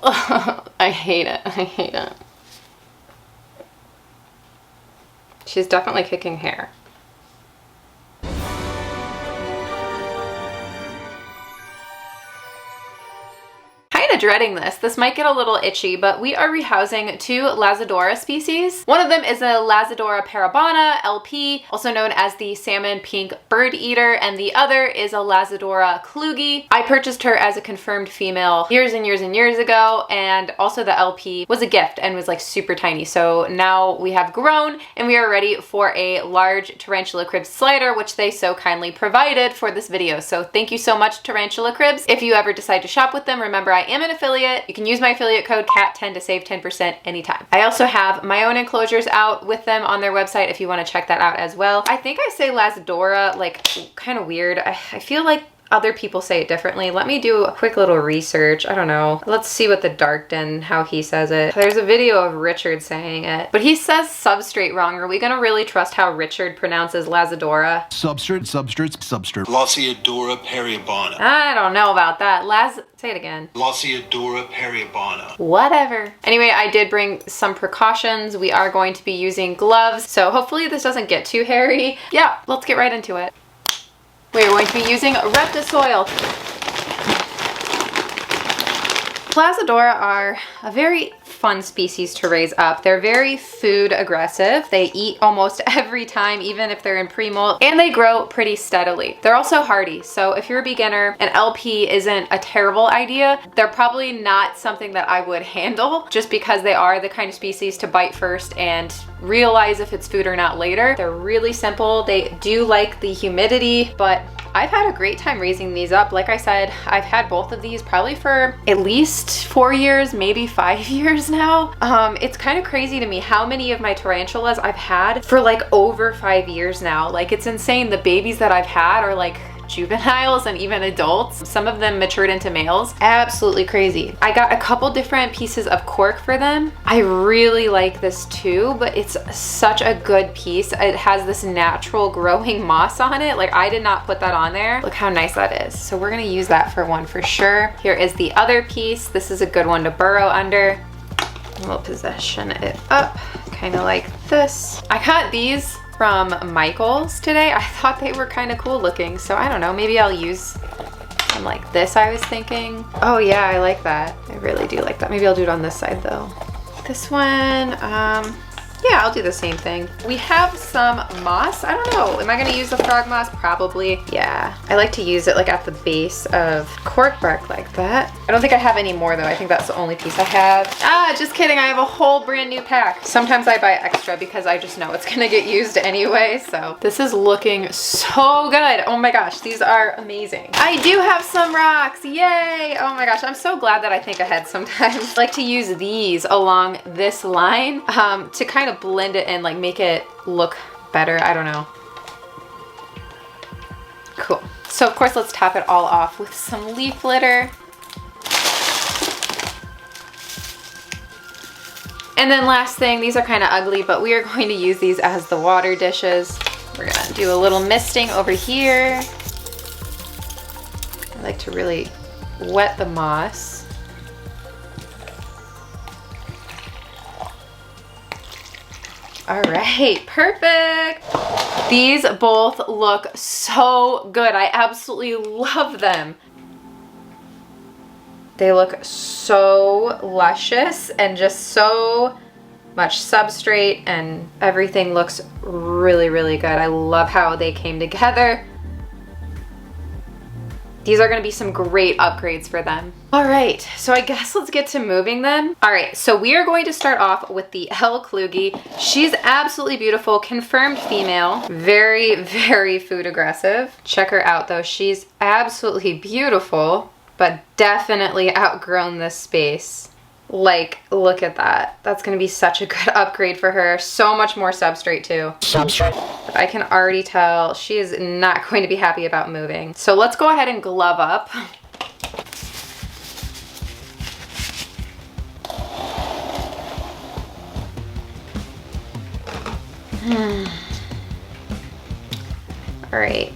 I hate it. I hate it. She's definitely kicking hair. Dreading this. This might get a little itchy, but we are rehousing two Lasiodora species. One of them is a Lasiodora Parahybana LP, also known as the salmon pink bird eater, and the other is a Lasiodora Klugi. I purchased her as a confirmed female years and years and years ago, and also the LP was a gift and was like super tiny. So now we have grown and we are ready for a large Tarantula crib slider, which they so kindly provided for this video. So thank you so much, Tarantula Cribs. If you ever decide to shop with them, remember I am an affiliate. You can use my affiliate code CAT10 to save 10% anytime. I also have my own enclosures out with them on their website if you want to check that out as well. I think I say Lasiodora like kind of weird. I feel like other people say it differently. Let me do a quick little research. I don't know. Let's see what the Darkton, how he says it. There's a video of Richard saying it, but he says substrate wrong. Are we gonna really trust how Richard pronounces Lasiodora? Substrate. Lasiodora Parahybana. I don't know about that. Say it again. Lasiodora Parahybana. Whatever. Anyway, I did bring some precautions. We are going to be using gloves, so hopefully this doesn't get too hairy. Yeah, let's get right into it. We're going to be using Reptisoil. Lasiodora are a very fun species to raise up. They're very food aggressive. They eat almost every time, even if they're in pre-molt, and they grow pretty steadily. They're also hardy, so if you're a beginner, an LP isn't a terrible idea. They're probably not something that I would handle just because they are the kind of species to bite first and realize if it's food or not later. They're really simple. They do like the humidity, but I've had a great time raising these up. Like I said, I've had both of these probably for at least 4 years, maybe 5 years now. It's kind of crazy to me how many of my tarantulas I've had for like over 5 years now. Like, it's insane. The babies that I've had are like juveniles and even adults. Some of them matured into males. Absolutely crazy. I got a couple different pieces of cork for them. I really like this too, but it's such a good piece. It has this natural growing moss on it. Like, I did not put that on there. Look how nice that is. So we're gonna use that for one for sure. Here is the other piece. This is a good one to burrow under. We'll position it up, kind of like this. I got these from Michael's today. I thought they were kind of cool looking, so I don't know, maybe I'll use them like this, I was thinking. Oh yeah, I like that. I really do like that. Maybe I'll do it on this side though. This one, yeah, I'll do the same thing. We have some moss. I don't know, am I gonna use the frog moss? Probably, yeah. I like to use it like at the base of cork bark like that. I don't think I have any more though. I think that's the only piece I have. Ah, just kidding, I have a whole brand new pack. Sometimes I buy extra because I just know it's gonna get used anyway, so. This is looking so good. Oh my gosh, these are amazing. I do have some rocks, yay! Oh my gosh, I'm so glad that I think ahead sometimes. I like to use these along this line to kind of blend it and like make it look better. I don't know. Cool. So of course, let's top it all off with some leaf litter. And then last thing, these are kind of ugly, but we are going to use these as the water dishes. We're gonna do a little misting over here. I like to really wet the moss. All right, perfect. These both look so good. I absolutely love them. They look so luscious and just so much substrate, and everything looks really, really good. I love how they came together. These are gonna be some great upgrades for them. All right, so I guess let's get to moving them. All right, so we are going to start off with the L Klugi. She's absolutely beautiful, confirmed female, very, very food aggressive. Check her out though, she's absolutely beautiful, but definitely outgrown this space. Like, look at that. That's gonna be such a good upgrade for her. So much more substrate too. But I can already tell she is not going to be happy about moving. So let's go ahead and glove up. All right.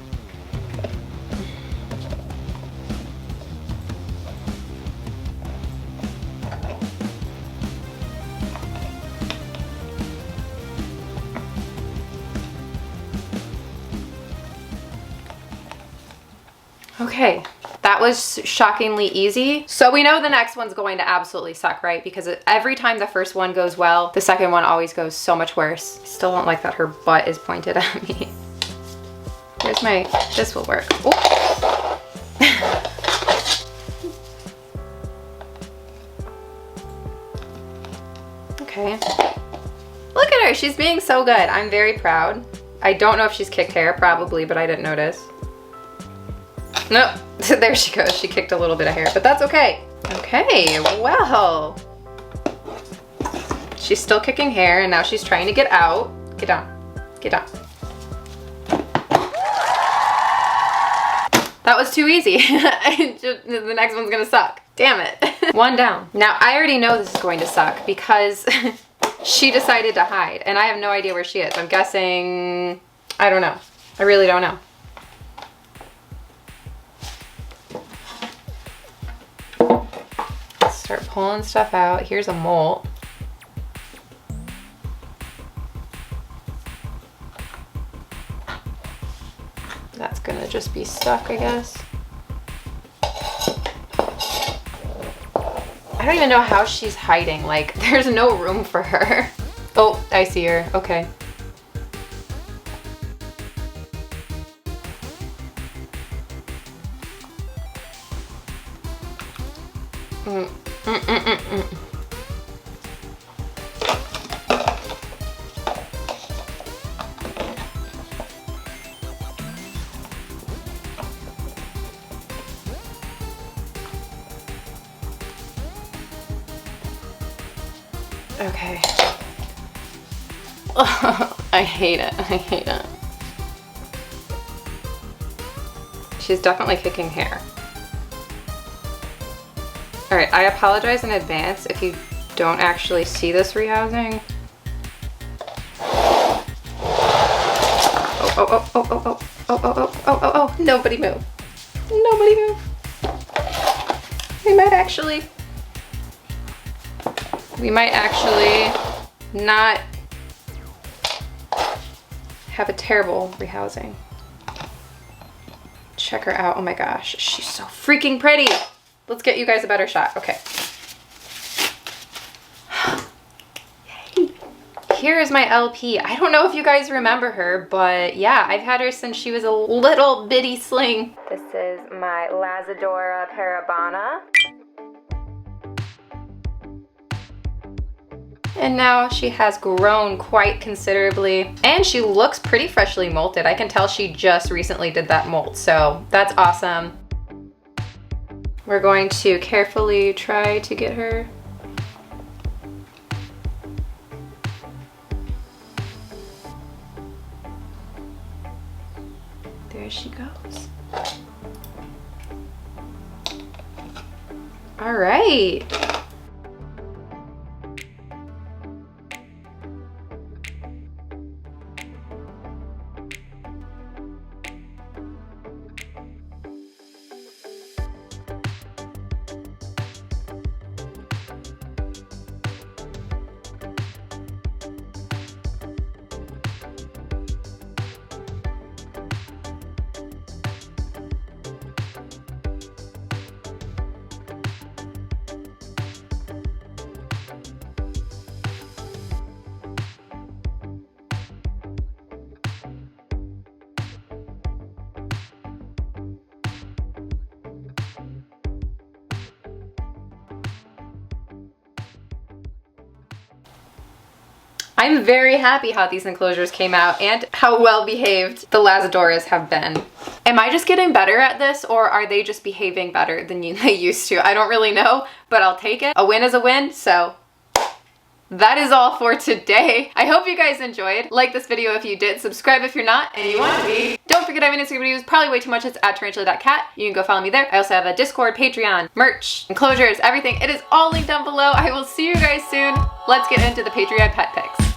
Okay, that was shockingly easy. So we know the next one's going to absolutely suck, right? Because every time the first one goes well, the second one always goes so much worse. Still don't like that her butt is pointed at me. Here's my, this will work. Oh. Okay. Look at her, she's being so good. I'm very proud. I don't know if she's kicked hair, probably, but I didn't notice. Nope, there she goes. She kicked a little bit of hair, but that's okay. Okay, well. She's still kicking hair and now she's trying to get out. Get down, get down. That was too easy. The next one's gonna suck. Damn it. One down. Now I already know this is going to suck because she decided to hide and I have no idea where she is. I'm guessing, I don't know. I really don't know. Let's start pulling stuff out. Here's a molt. That's gonna just be stuck, I guess. I don't even know how she's hiding. Like, there's no room for her. Oh, I see her. Okay. Okay. Oh, I hate it. I hate it. She's definitely kicking hair. All right, I apologize in advance if you don't actually see this rehousing. Oh, oh, oh, oh, oh, oh, oh, oh, oh, oh, oh, oh, nobody move. Nobody move. We might actually not have a terrible rehousing. Check her out. Oh my gosh, she's so freaking pretty. Let's get you guys a better shot. Okay. Yay. Here is my LP. I don't know if you guys remember her, but yeah, I've had her since she was a little bitty sling. This is my Lasiodora Parahybana. And now she has grown quite considerably and she looks pretty freshly molted. I can tell she just recently did that molt, so that's awesome. We're going to carefully try to get her. There she goes. All right. I'm very happy how these enclosures came out and how well behaved the Lasiodoras have been. Am I just getting better at this or are they just behaving better than they used to? I don't really know, but I'll take it. A win is a win, so that is all for today. I hope you guys enjoyed. Like this video if you did, subscribe if you're not, and you want to be. Don't forget I have an Instagram videos, probably way too much. It's at Tarantula Kat. You can go follow me there. I also have a Discord, Patreon, merch, enclosures, everything. It is all linked down below. I will see you guys soon. Let's get into the Patreon pet pics.